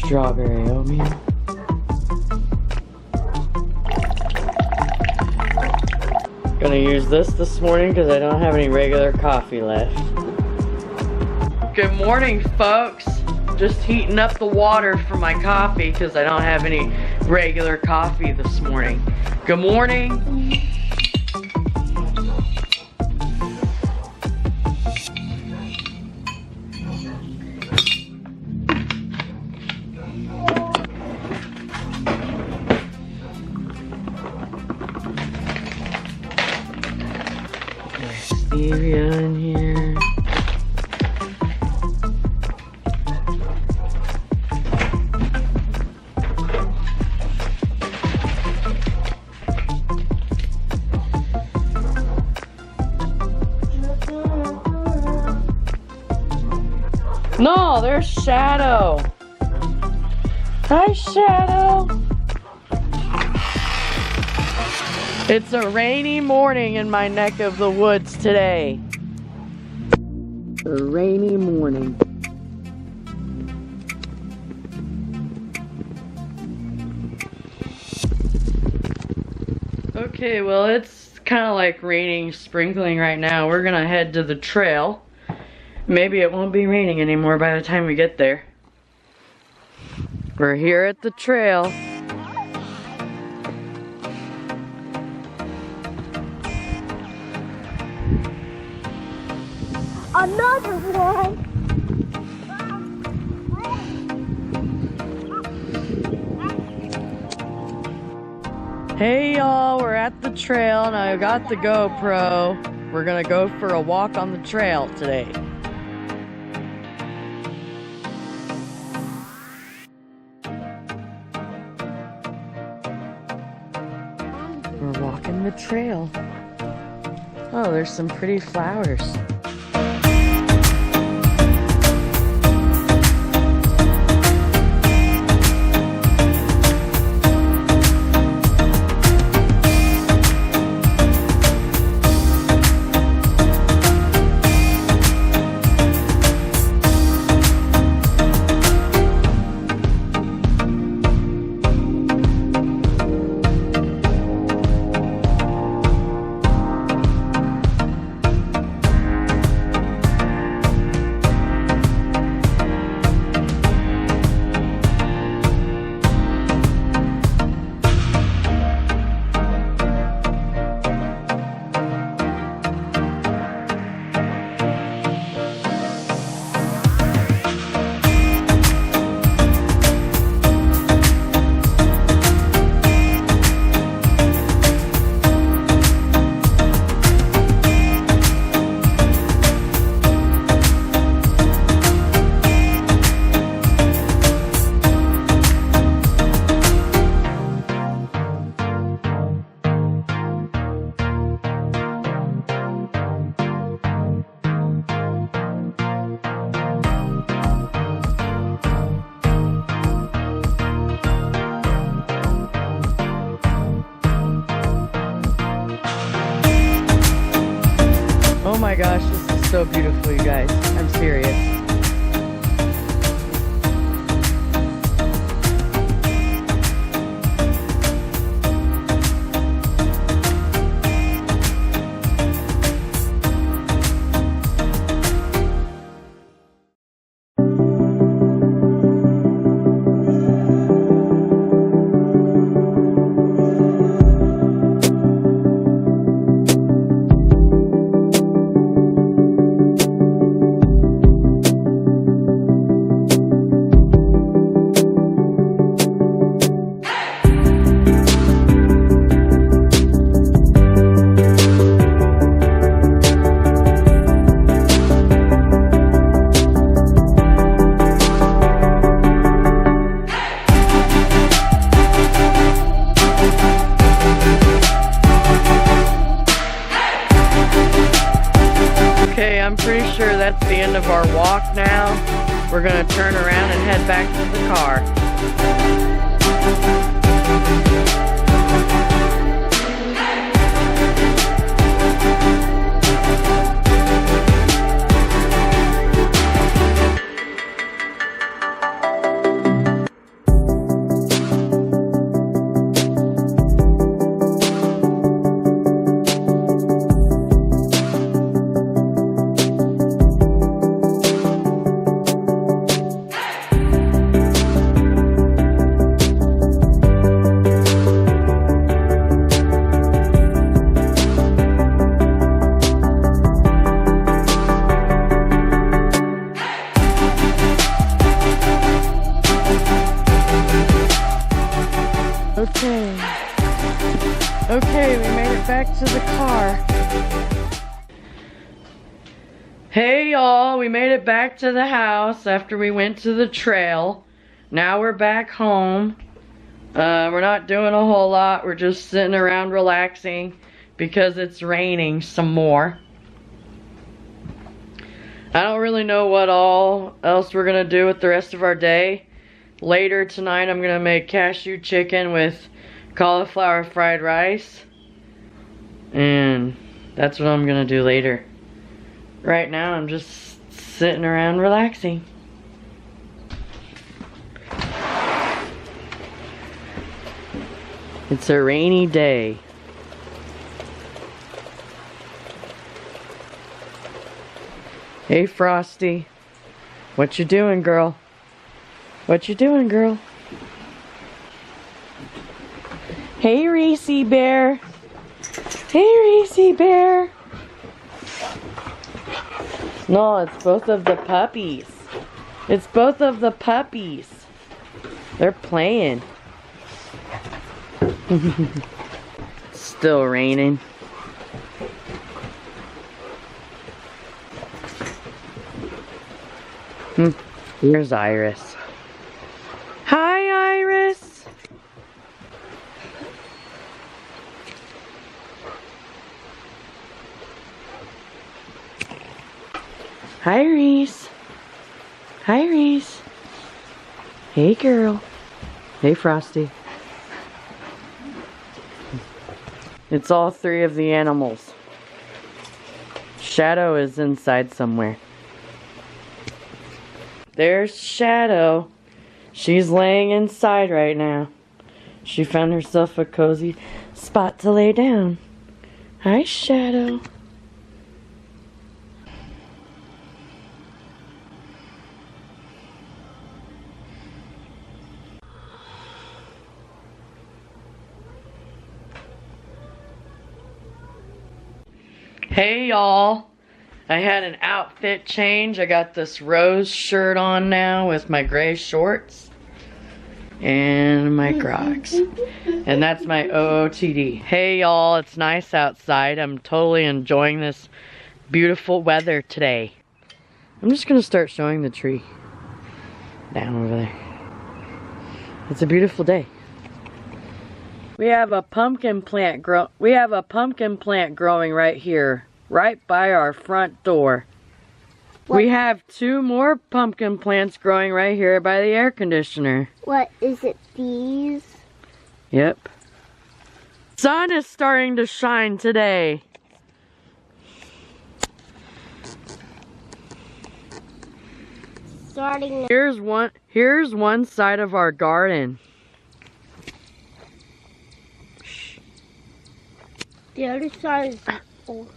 strawberry oatmeal. Gonna use this morning because I don't have any regular coffee left. Good morning, folks. Just heating up the water for my coffee because I don't have any regular coffee this morning. Good morning. Stevia in here. No, there's Shadow. Hi, Shadow. It's a rainy morning in my neck of the woods today. A rainy morning. Okay, well, it's kind of like raining, sprinkling right now. We're gonna head to the trail. Maybe it won't be raining anymore by the time we get there. We're here at the trail. Another one. Hey y'all, we're at the trail and I got the GoPro. We're gonna go for a walk on the trail today. We're walking the trail. Oh, there's some pretty flowers. Oh my gosh, this is so beautiful, you guys. I'm serious. Okay, I'm pretty sure that's the end of our walk now. We're gonna turn around and head back to the car. Okay. Okay, we made it back to the car. Hey y'all, we made it back to the house after we went to the trail. Now we're back home. We're not doing a whole lot. We're just sitting around relaxing because it's raining some more. I don't really know what else we're gonna do with the rest of our day. Later tonight I'm gonna make cashew chicken with cauliflower fried rice. And that's what I'm gonna do later. Right now I'm just sitting around relaxing. It's a rainy day. Hey Frosty, what you doing, girl? What you doing, girl? Hey Reese Bear. Hey Reese Bear. No, it's both of the puppies. It's both of the puppies. They're playing. It's still raining. Here's Iris. Hi, Iris. Hi, Reese. Hi, Reese. Hey, girl. Hey, Frosty. It's all three of the animals. Shadow is inside somewhere. There's Shadow. She's laying inside right now. She found herself a cozy spot to lay down. Hi, Shadow. Hey y'all, I had an outfit change. I got this rose shirt on now with my gray shorts and my Crocs. And that's my OOTD. Hey y'all, it's nice outside. I'm totally enjoying this beautiful weather today. I'm just gonna start showing the tree down over there. It's a beautiful day. We have a pumpkin plant growing right here, right by our front door. What? We have 2 more pumpkin plants growing right here by the air conditioner. What is it, these? Yep. Sun is starting to shine today. Here's one side of our garden. The other side is over.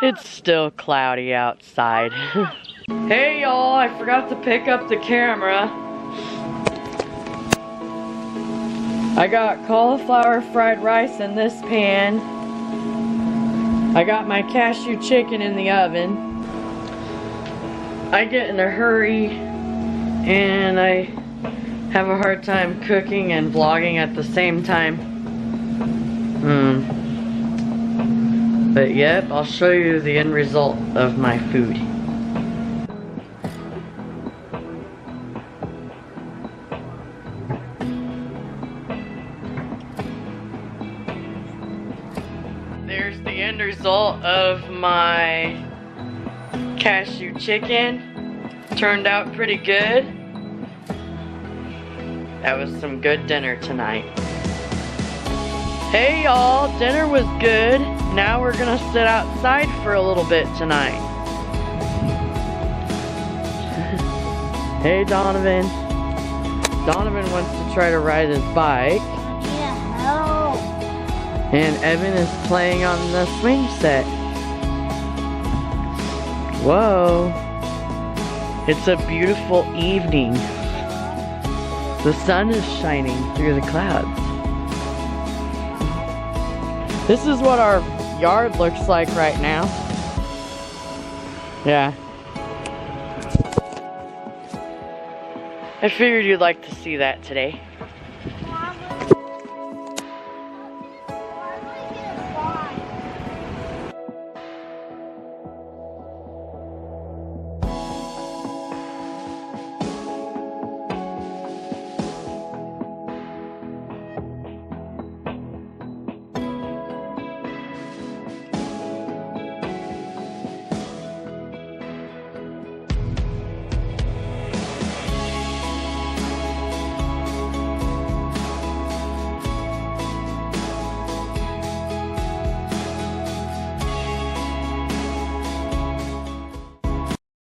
It's still cloudy outside. Hey y'all, I forgot to pick up the camera. I got cauliflower fried rice in this pan. I got my cashew chicken in the oven. I get in a hurry and I have a hard time cooking and vlogging at the same time. But yep, I'll show you the end result of my food. There's the end result of my cashew chicken. Turned out pretty good. That was some good dinner tonight. Hey y'all, dinner was good. Now we're gonna sit outside for a little bit tonight. Hey Donovan. Donovan wants to try to ride his bike. Yeah, and Evan is playing on the swing set. Whoa. It's a beautiful evening. The sun is shining through the clouds. This is what our yard looks like right now. Yeah. I figured you'd like to see that today.